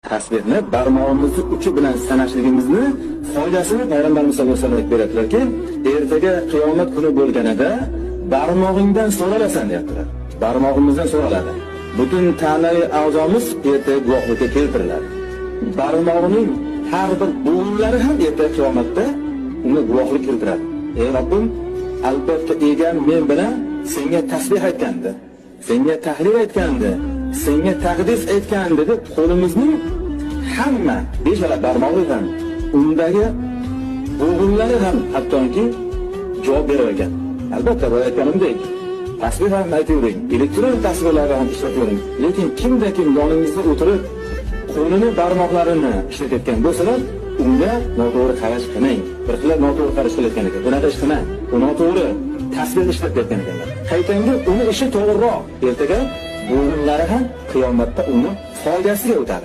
tasbihni barmog'imizni uchi bilan sanashligimizni foydasini Payg'ambarimiz sollallohu alayhi vasallam beradilarki, ertaga qiyomat kuni bo'lganida barmog'ingdan so'ralasan deyaptilar. Barmog'imizdan so'raladi. Butun tanaviy a'zomiz ertaga guvohlikka keltiriladi. Barmog'ining har bir bo'g'inlari ham ertaga qiyomatda uni guvohlik keltiradi. Ey Robbim, albatta egam men bilan senga tasbih aytgandi, senga tahlil aytgandi, senga taqdis aytgandi deb qo'limizning hamma beshala barmog'i ham, undagi bo'g'inlari ham hattoki javob berar ekan. Albatta bu aytganimdek, tasbih ham aytavering, elektron tasbihlarni ham ishlatavering. Lekin kimda kim yoningizda o'tirib qo'lini barmoqlarini ishlatayotgan bo'lsalar, unga noto'g'ri qarash qilmang. Bir xillar noto'g'ri qarash qilayotgan ekan. Bunaqa ish qilmang. Bu noto'g'ri tasbih ishlatayotgan ekanlar. Qaytanga uni ishi to'g'riroq. Ertaga bo'g'inlari ham qiyomatda uni foydasiga o'tadi.